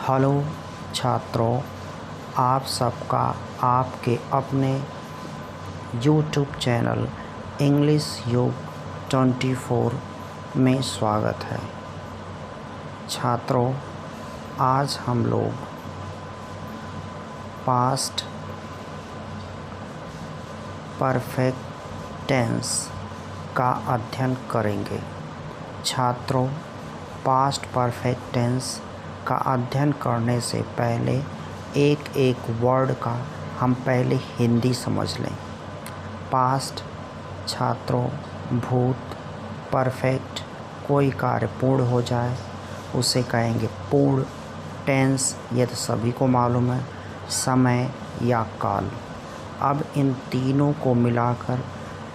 Hello छात्रों, आप सबका आपके अपने यूट्यूब चैनल इंग्लिश युग 24 में स्वागत है। छात्रों, आज हम लोग पास्ट परफेक्ट टेंस का अध्ययन करेंगे। छात्रों, पास्ट परफेक्ट टेंस का अध्ययन करने से पहले एक एक वर्ड का हम पहले हिंदी समझ लें। पास्ट छात्रों भूत, परफेक्ट कोई कार्य पूर्ण हो जाए उसे कहेंगे पूर्ण। टेंस ये तो सभी को मालूम है, समय या काल। अब इन तीनों को मिलाकर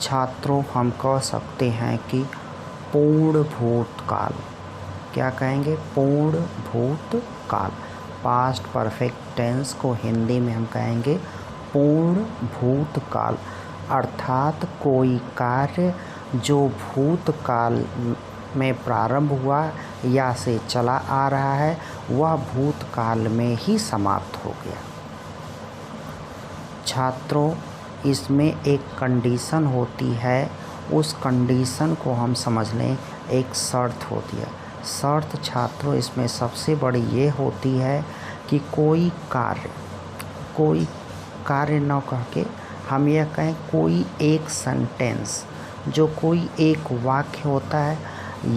छात्रों हम कह सकते हैं कि पूर्ण भूतकाल। क्या कहेंगे? पूर्ण भूतकाल। पास्ट परफेक्ट टेंस को हिंदी में हम कहेंगे पूर्ण भूतकाल, अर्थात कोई कार्य जो भूतकाल में प्रारंभ हुआ या से चला आ रहा है वह भूतकाल में ही समाप्त हो गया। छात्रों, इसमें एक कंडीशन होती है, उस कंडीशन को हम समझ लें। एक शर्त होती है। शर्त छात्रों इसमें सबसे बड़ी ये होती है कि कोई कार्य न कह के हम यह कहें कोई एक सेंटेंस, जो कोई एक वाक्य होता है,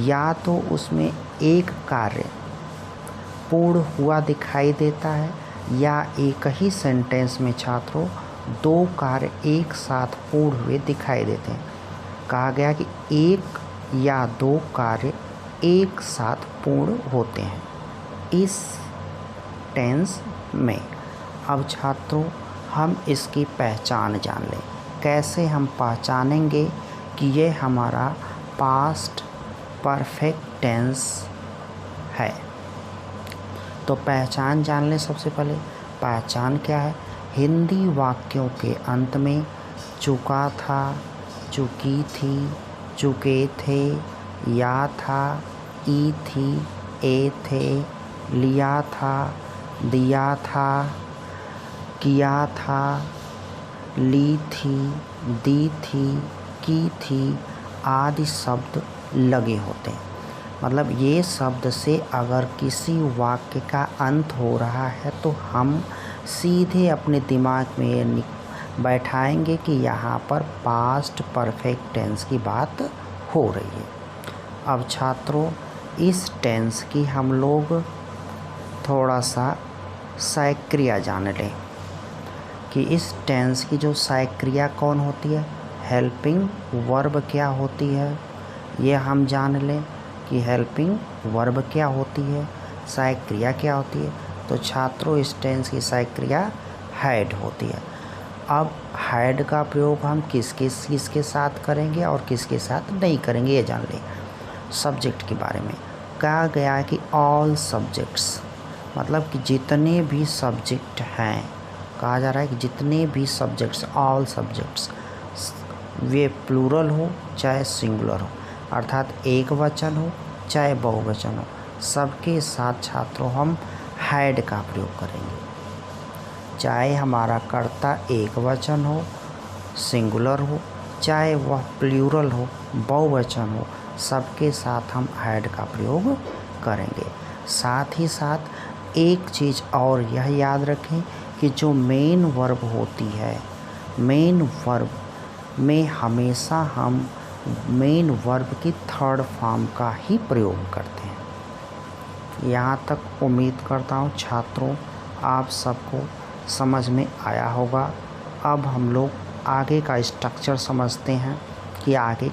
या तो उसमें एक कार्य पूर्ण हुआ दिखाई देता है या एक ही सेंटेंस में छात्रों दो कार्य एक साथ पूर्ण हुए दिखाई देते हैं। कहा गया कि एक या दो कार्य एक साथ पूर्ण होते हैं इस टेंस में। अब छात्रों हम इसकी पहचान जान लें। कैसे हम पहचानेंगे कि ये हमारा पास्ट परफेक्ट टेंस है? तो पहचान जान लें। सबसे पहले पहचान क्या है? हिंदी वाक्यों के अंत में चुका था, चुकी थी, चुके थे, या था, ई थी, ए थे, लिया था, दिया था, किया था, ली थी, दी थी, की थी आदि शब्द लगे होते हैं। मतलब ये शब्द से अगर किसी वाक्य का अंत हो रहा है तो हम सीधे अपने दिमाग में ये बैठाएंगे कि यहाँ पर पास्ट परफेक्ट टेंस की बात हो रही है। अब छात्रों इस टेंस की हम लोग थोड़ा सा सहायक्रिया जान लें कि इस टेंस की जो सहायक्रिया कौन होती है, हेल्पिंग वर्ब क्या होती है, ये हम जान लें कि हेल्पिंग वर्ब क्या होती है, सहायक्रिया क्या होती है। तो छात्रों इस टेंस की सहायक्रिया हैड होती है। अब हैड का प्रयोग हम किसके साथ करेंगे और किसके साथ नहीं करेंगे ये जान लें। सब्जेक्ट के बारे में कहा गया है कि ऑल सब्जेक्ट्स, मतलब कि जितने भी सब्जेक्ट हैं, कहा जा रहा है कि जितने भी सब्जेक्ट्स, ऑल सब्जेक्ट्स, वे प्लूरल हो चाहे सिंगुलर हो, अर्थात एक वचन हो चाहे बहुवचन हो, सबके साथ छात्रों हम हैड का प्रयोग करेंगे। चाहे हमारा कर्ता एक वचन हो, सिंगुलर हो, चाहे वह प्लूरल हो, बहुवचन हो, सबके साथ हम हैड का प्रयोग करेंगे। साथ ही साथ एक चीज़ और यह याद रखें कि जो मेन वर्ब होती है, मेन वर्ब में हमेशा हम मेन वर्ब की थर्ड फॉर्म का ही प्रयोग करते हैं। यहाँ तक उम्मीद करता हूँ छात्रों आप सबको समझ में आया होगा। अब हम लोग आगे का स्ट्रक्चर समझते हैं कि आगे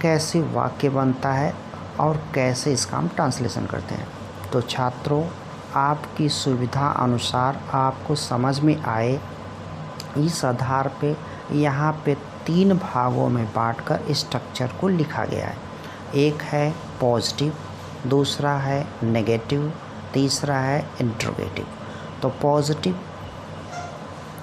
कैसे वाक्य बनता है और कैसे इसका हम ट्रांसलेशन करते हैं। तो छात्रों आपकी सुविधा अनुसार आपको समझ में आए इस आधार पे यहाँ पे 3 भागों में बांटकर स्ट्रक्चर को लिखा गया है। एक है पॉजिटिव, दूसरा है नेगेटिव, तीसरा है इंट्रोगेटिव। तो पॉजिटिव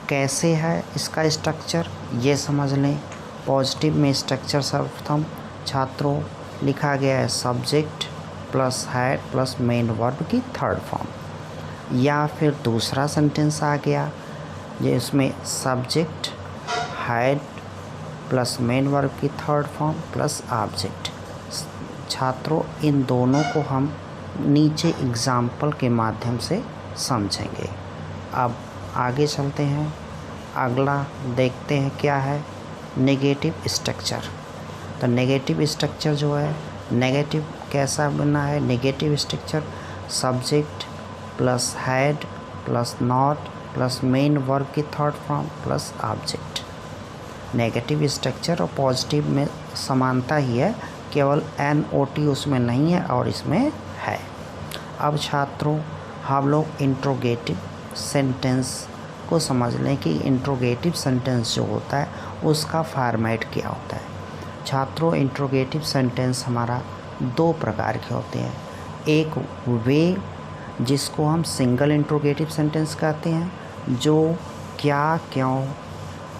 कैसे है इसका स्ट्रक्चर ये समझ लें। पॉजिटिव में स्ट्रक्चर सर्वप्रथम छात्रों लिखा गया है subject plus had plus main verb की थर्ड फॉर्म। या फिर दूसरा सेंटेंस आ गया जिसमें subject had plus main verb की थर्ड फॉर्म प्लस ऑब्जेक्ट। छात्रों, इन दोनों को हम नीचे एग्जाम्पल के माध्यम से समझेंगे। अब आगे चलते हैं, अगला देखते हैं क्या है, नेगेटिव स्ट्रक्चर। तो नेगेटिव स्ट्रक्चर जो है, नेगेटिव कैसा बना है? Negative structure subject plus had plus not plus main verb की third form plus object. Negative structure और पॉजिटिव में समानता ही है, केवल NOT उसमें नहीं है और इसमें है। अब छात्रों, हम लोग इंट्रोगेटिव सेंटेंस को समझ लें कि इंट्रोगेटिव सेंटेंस जो होता है उसका फॉर्मेट क्या होता है। छात्रों, इंट्रोगेटिव सेंटेंस हमारा दो प्रकार के होते हैं। एक वे जिसको हम सिंगल इंट्रोगेटिव सेंटेंस कहते हैं, जो क्या क्यों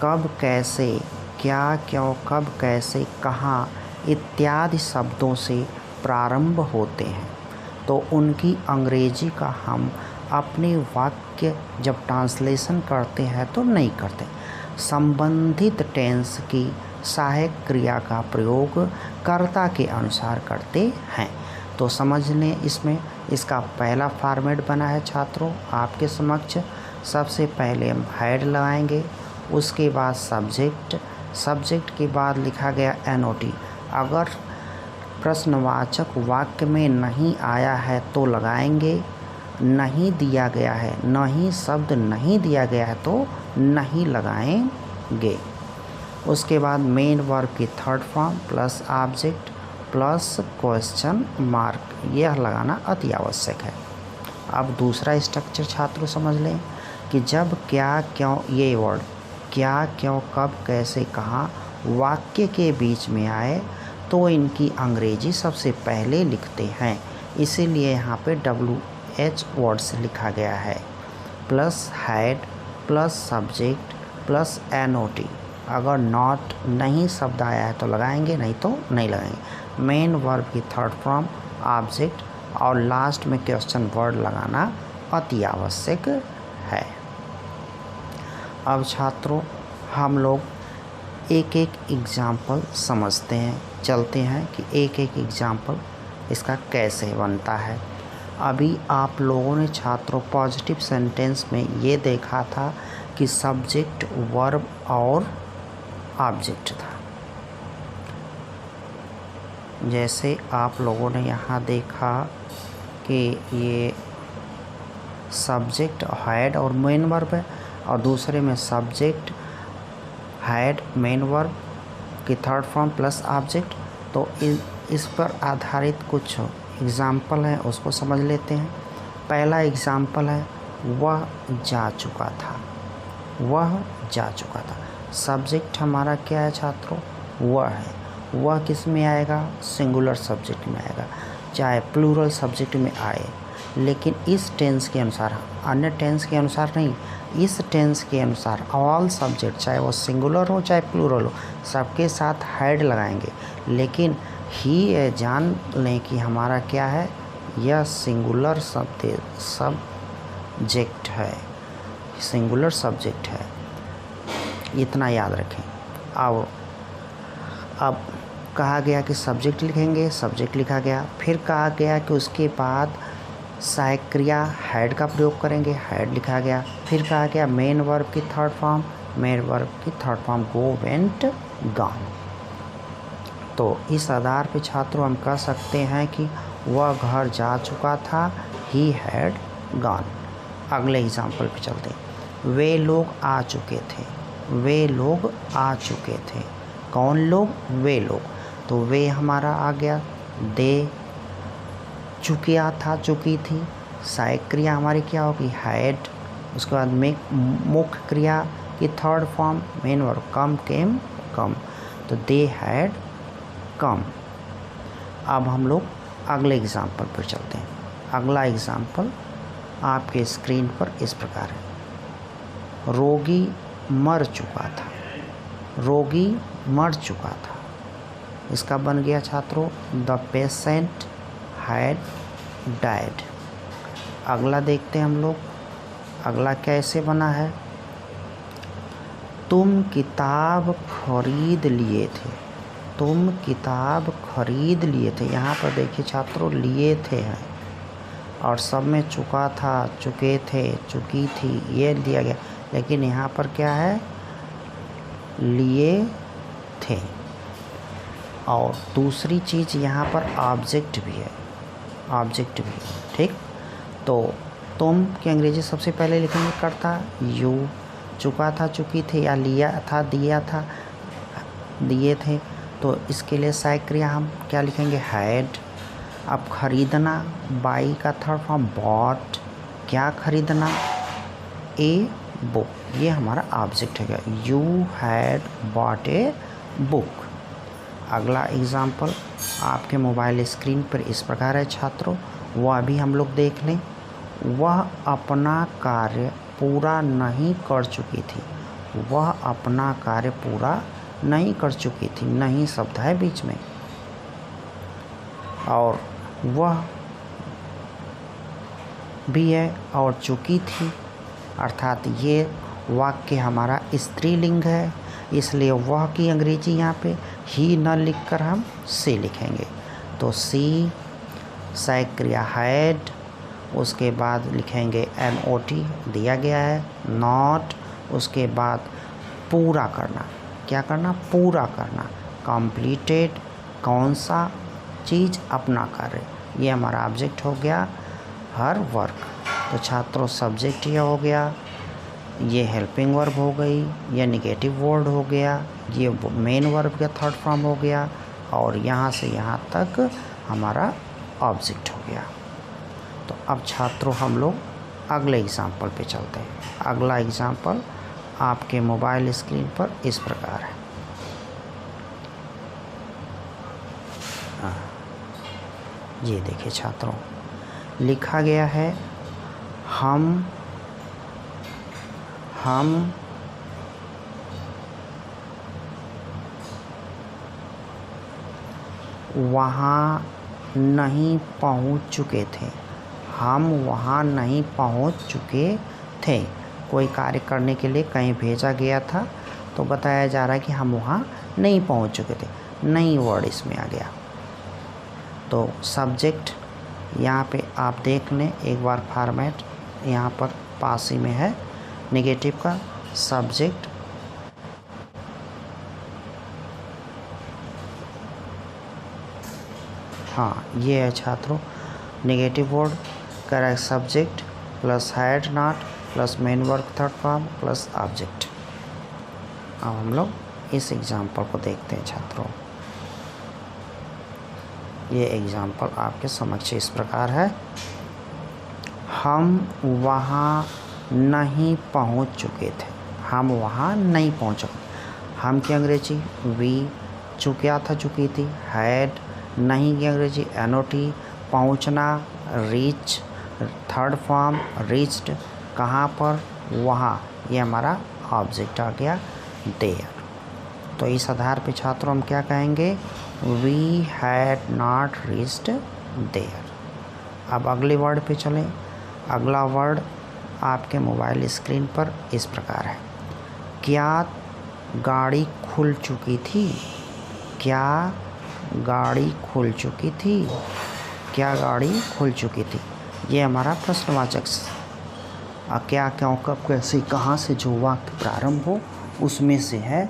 कब कैसे, क्या क्यों कब कैसे कहाँ इत्यादि शब्दों से प्रारंभ होते हैं। तो उनकी अंग्रेजी का हम अपने वाक्य जब ट्रांसलेशन करते हैं तो नहीं करते, संबंधित टेंस की सहायक क्रिया का प्रयोग कर्ता के अनुसार करते हैं। तो समझ लें, इसमें इसका पहला फॉर्मेट बना है छात्रों आपके समक्ष। सबसे पहले हम हैड लगाएंगे, उसके बाद सब्जेक्ट, सब्जेक्ट के बाद लिखा गया NOT। अगर प्रश्नवाचक वाक्य में नहीं आया है तो लगाएंगे, नहीं दिया गया है, नहीं शब्द नहीं दिया गया है तो नहीं लगाएंगे। उसके बाद मेन वर्ब की third form plus object plus question mark, यह लगाना अति आवश्यक है। अब दूसरा स्ट्रक्चर छात्रों समझ लें कि जब क्या क्यों ये वर्ड क्या क्यों कब कैसे कहाँ वाक्य के बीच में आए तो इनकी अंग्रेजी सबसे पहले लिखते हैं, इसीलिए यहाँ पे WH वर्ड से लिखा गया है। Plus had plus subject plus NOT। अगर नॉट नहीं शब्द आया है तो लगाएंगे, नहीं तो नहीं लगाएंगे। मेन वर्ब की थर्ड फॉर्म ऑब्जेक्ट और लास्ट में क्वेश्चन वर्ड लगाना अति आवश्यक है। अब छात्रों, हम लोग एक एक एग्जाम्पल समझते हैं, चलते हैं कि एक एक एग्जाम्पल इसका कैसे बनता है। अभी आप लोगों ने छात्रों पॉजिटिव सेंटेंस में ये देखा था कि सब्जेक्ट वर्ब और ऑब्जेक्ट था। जैसे आप लोगों ने यहाँ देखा कि ये सब्जेक्ट हैड और मेन वर्ब है, और दूसरे में सब्जेक्ट हैड मेन वर्ब की थर्ड फॉर्म प्लस ऑब्जेक्ट। तो इस पर आधारित कुछ एग्जाम्पल हैं, उसको समझ लेते हैं। पहला एग्जाम्पल है वह जा चुका था, वह जा चुका था। सब्जेक्ट हमारा क्या है छात्रों? वह है। वह किस में आएगा? सिंगुलर सब्जेक्ट में आएगा, चाहे प्लूरल सब्जेक्ट में आए, लेकिन इस टेंस के अनुसार, अन्य टेंस के अनुसार नहीं, इस टेंस के अनुसार ऑल सब्जेक्ट चाहे वो सिंगुलर हो चाहे प्लूरल हो सबके साथ हैड लगाएंगे। लेकिन ही जान लें कि हमारा क्या है, यह सिंगुलर सब्जेक्ट है, सिंगुलर सब्जेक्ट है, इतना याद रखें। अब कहा गया कि सब्जेक्ट लिखेंगे, सब्जेक्ट लिखा गया। फिर कहा गया कि उसके बाद सहायक क्रिया हैड का प्रयोग करेंगे, हैड लिखा गया। फिर कहा गया मेन वर्ब की थर्ड फॉर्म, मेन वर्ब की third form go went gone. तो इस आधार पे छात्रों हम कह सकते हैं कि वह घर जा चुका था, ही हैड गॉन। अगले एग्जाम्पल पे चलते हैं। वे लोग आ चुके थे, वे लोग आ चुके थे। कौन लोग? वे लोग। तो वे हमारा आ गया, दे। चुकिया था, चुकी थी। सहायक क्रिया हमारी क्या होगी? हैड। उसके बाद मुख्य क्रिया की थर्ड फॉर्म मेन वर्ब कम, केम, कम। तो दे हैड कम। अब हम लोग अगले एग्जाम्पल पर चलते हैं। अगला एग्जाम्पल आपके स्क्रीन पर इस प्रकार है। रोगी मर चुका था, रोगी मर चुका था। इसका बन गया छात्रों द पेशेंट हैड डाइड। अगला देखते हैं हम लोग, अगला कैसे बना है। तुम किताब खरीद लिए थे, तुम किताब खरीद लिए थे। यहाँ पर देखिए छात्रों, लिए थे हैं और सब में चुका था, चुके थे, चुकी थी, ये दिया गया, लेकिन यहाँ पर क्या है, लिए थे। और दूसरी चीज़ यहाँ पर ऑब्जेक्ट भी है, ऑब्जेक्ट भी, ठीक। तो तुम की अंग्रेजी सबसे पहले लिखेंगे कर्ता यू, चुका था, चुकी थी, या लिया था, दिया था, दिए थे। तो इसके लिए सहायक क्रिया हम क्या लिखेंगे, हैड। अब खरीदना, बाई का थर्ड फॉर्म बॉट, क्या खरीदना, ए बुक, ये हमारा ऑब्जेक्ट है। You had bought a book. अगला एग्जाम्पल आपके मोबाइल स्क्रीन पर इस प्रकार है छात्रों, वह भी हम लोग देख लें। वह अपना कार्य पूरा नहीं कर चुकी थी, वह अपना कार्य पूरा नहीं कर चुकी थी, नहीं शब्द है बीच में। और वह भी है और चुकी थी, अर्थात ये वाक्य हमारा स्त्रीलिंग है, इसलिए वह की अंग्रेजी यहाँ पे ही न लिखकर हम से लिखेंगे। तो सी सहायक क्रिया हैड, उसके बाद लिखेंगे NOT दिया गया है, नॉट, उसके बाद पूरा करना, क्या करना, पूरा करना, कंप्लीटेड, कौन सा चीज़, अपना कार्य, ये हमारा ऑब्जेक्ट हो गया हर वर्क। तो छात्रों सब्जेक्ट यह हो गया, ये हेल्पिंग वर्ब हो गई, ये निगेटिव वर्ड हो गया, ये मेन वर्ब का थर्ड फॉर्म हो गया, और यहाँ से यहाँ तक हमारा ऑब्जेक्ट हो गया। तो अब छात्रों हम लोग अगले एग्जाम्पल पे चलते हैं। अगला एग्जाम्पल आपके मोबाइल स्क्रीन पर इस प्रकार है। ये देखिए छात्रों, लिखा गया है हम वहाँ नहीं पहुँच चुके थे, हम वहाँ नहीं पहुँच चुके थे। कोई कार्य करने के लिए कहीं भेजा गया था, तो बताया जा रहा है कि हम वहाँ नहीं पहुँच चुके थे, नहीं वर्ड इसमें आ गया। तो सब्जेक्ट यहाँ पे आप देख लें एक बार, फॉर्मेट यहाँ पर पास ही में है, नेगेटिव का सब्जेक्ट, हाँ ये है छात्रों negative word, correct subject plus had not plus main verb third form plus object. अब हम लोग इस एग्जाम्पल को देखते हैं छात्रों। ये एग्जाम्पल आपके समक्ष इस प्रकार है, हम वहाँ नहीं पहुँच चुके थे, हम वहाँ नहीं पहुँचे। हम की अंग्रेजी वी, चुका था, चुकी थी, हैड, नहीं की अंग्रेजी NOT, पहुँचना रीच, थर्ड फॉर्म रीच्ड, कहाँ पर, वहाँ, ये हमारा ऑब्जेक्ट आ गया देयर। तो इस आधार पे छात्रों हम क्या कहेंगे, we had not reached there. अब अगले वर्ड पे चलें। अगला वर्ड आपके मोबाइल स्क्रीन पर इस प्रकार है, क्या गाड़ी खुल चुकी थी, क्या गाड़ी खुल चुकी थी, क्या गाड़ी खुल चुकी थी, ये हमारा प्रश्नवाचक क्या, क्यों, कब, कैसे, कहाँ से जो वाक्य प्रारंभ हो उसमें से है।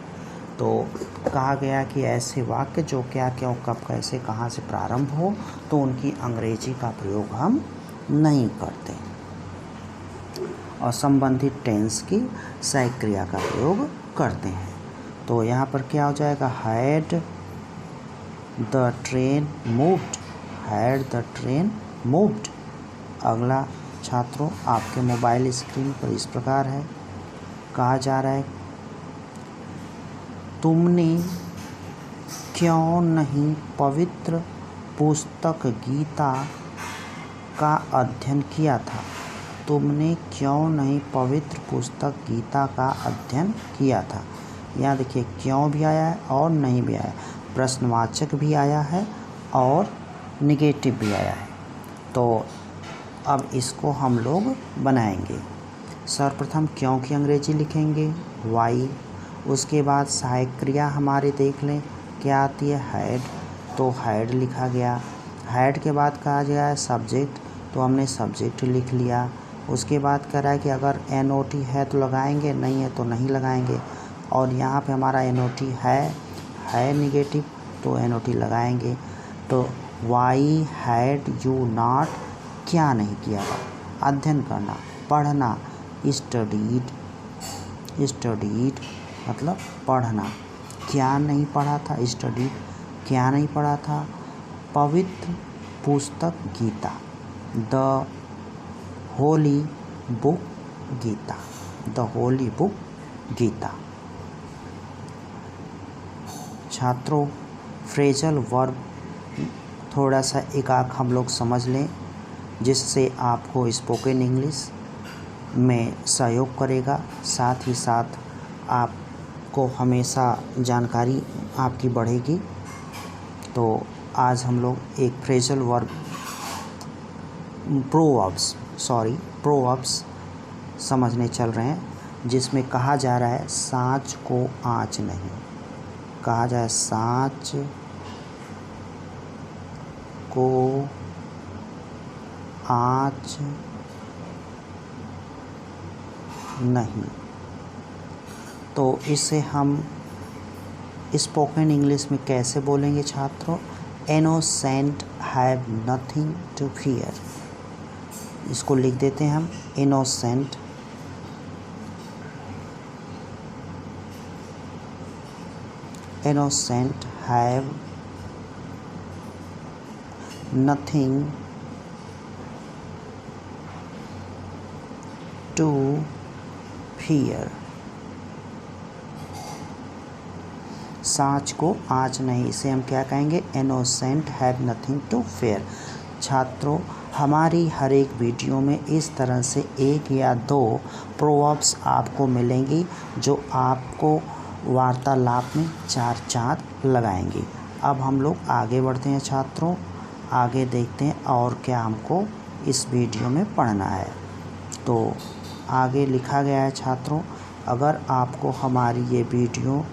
तो कहा गया कि ऐसे वाक्य जो क्या, क्यों, कब, कैसे, कहाँ से प्रारंभ हो, तो उनकी अंग्रेजी का प्रयोग हम नहीं करते और संबंधित टेंस की सहायक क्रिया का प्रयोग करते हैं। तो यहाँ पर क्या हो जाएगा, had the train moved, had the train moved. अगला छात्रों आपके मोबाइल स्क्रीन पर इस प्रकार है, कहा जा रहा है तुमने क्यों नहीं पवित्र पुस्तक गीता का अध्ययन किया था, तुमने क्यों नहीं पवित्र पुस्तक गीता का अध्ययन किया था। यहाँ देखिए क्यों भी आया है और नहीं भी आया है, प्रश्नवाचक भी आया है और निगेटिव भी आया है। तो अब इसको हम लोग बनाएंगे। सर्वप्रथम क्यों की अंग्रेजी लिखेंगे वाई, उसके बाद सहायक क्रिया हमारे देख लें क्या आती है हैड, तो हैड लिखा गया। हैड के बाद कहा गया है सब्जेक्ट, तो हमने सब्जेक्ट लिख लिया। उसके बाद कह रहा है कि अगर NOT है तो लगाएंगे, नहीं है तो नहीं लगाएंगे। और यहाँ पे हमारा NOT है निगेटिव, तो NOT लगाएंगे। तो वाई हैड यू नॉट, क्या नहीं किया, अध्ययन करना, पढ़ना, स्टडीड मतलब पढ़ना। क्या नहीं पढ़ा था, स्टडीड क्या नहीं पढ़ा था, पवित्र पुस्तक Gita, the holy book Gita, the holy book Gita. छात्रों फ्रेजल वर्ब थोड़ा सा एक आख हम लोग समझ लें, जिससे आपको स्पोकन इंग्लिश में सहयोग करेगा। साथ ही साथ आपको हमेशा जानकारी आपकी बढ़ेगी। तो आज हम लोग एक फ्रेजल वर्ब प्रोवर्ब्स समझने चल रहे हैं, जिसमें कहा जा रहा है साँच को आँच नहीं, कहा जाए साँच को आँच नहीं। तो इसे हम स्पोकन इंग्लिश में कैसे बोलेंगे छात्रों, innocent have nothing to fear. इसको लिख देते हैं हम, innocent have nothing to fear. साँच को आँच नहीं, इसे हम क्या कहेंगे, innocent have nothing to fear. छात्रों हमारी हर एक वीडियो में इस तरह से एक या दो प्रोवर्ब्स आपको मिलेंगी, जो आपको वार्तालाप में चार चाँद लगाएंगी। अब हम लोग आगे बढ़ते हैं छात्रों, आगे देखते हैं और क्या हमको इस वीडियो में पढ़ना है। तो आगे लिखा गया है छात्रों, अगर आपको हमारी ये वीडियो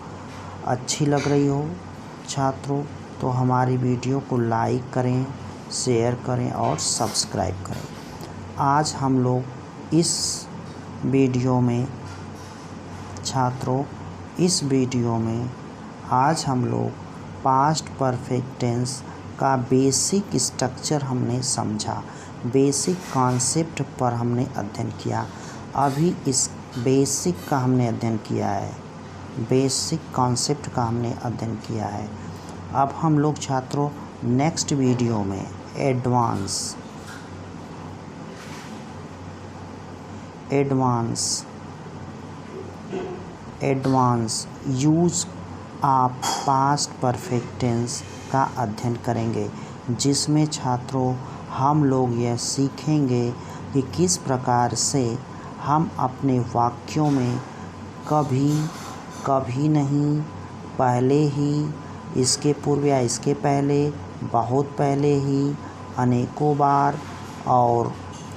अच्छी लग रही हो छात्रों, तो हमारी वीडियो को लाइक करें, शेयर करें और सब्सक्राइब करें। आज हम लोग इस वीडियो में छात्रों आज हम लोग पास्ट परफेक्ट टेंस का बेसिक स्ट्रक्चर हमने समझा, बेसिक कॉन्सेप्ट पर हमने अध्ययन किया। अभी इस बेसिक का हमने अध्ययन किया है, बेसिक कॉन्सेप्ट का हमने अध्ययन किया है। अब हम लोग छात्रों नेक्स्ट वीडियो में advance use of past perfect tense का अध्ययन करेंगे, जिसमें छात्रों हम लोग यह सीखेंगे कि किस प्रकार से हम अपने वाक्यों में कभी नहीं, पहले ही, इसके पूर्व या इसके पहले, बहुत पहले ही, अनेकों बार और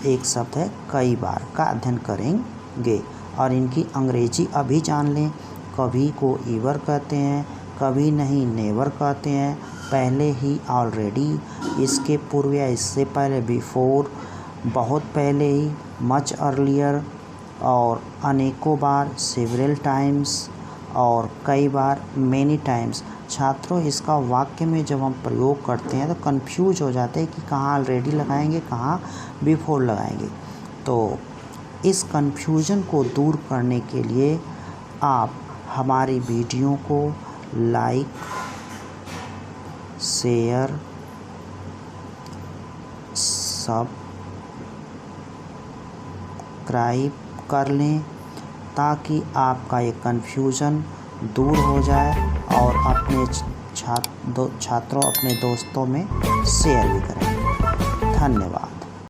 एक शब्द है कई बार का अध्ययन करेंगे। और इनकी अंग्रेजी अभी जान लें, कभी को ईवर कहते हैं, कभी नहीं नेवर कहते हैं, पहले ही ऑलरेडी, इसके पूर्व या इससे पहले बिफोर, बहुत पहले ही मच अर्लियर, और अनेकों बार सेवरल टाइम्स, और कई बार मेनी टाइम्स। छात्रों इसका वाक्य में जब हम प्रयोग करते हैं तो कंफ्यूज हो जाते हैं कि कहाँ ऑलरेडी लगाएंगे, कहाँ बिफोर लगाएंगे। तो इस कंफ्यूजन को दूर करने के लिए आप हमारी वीडियो को लाइक, शेयर, सब्सक्राइब कर लें, ताकि आपका ये कन्फ्यूज़न दूर हो जाए और अपने छात्रों अपने दोस्तों में शेयर भी करें। धन्यवाद।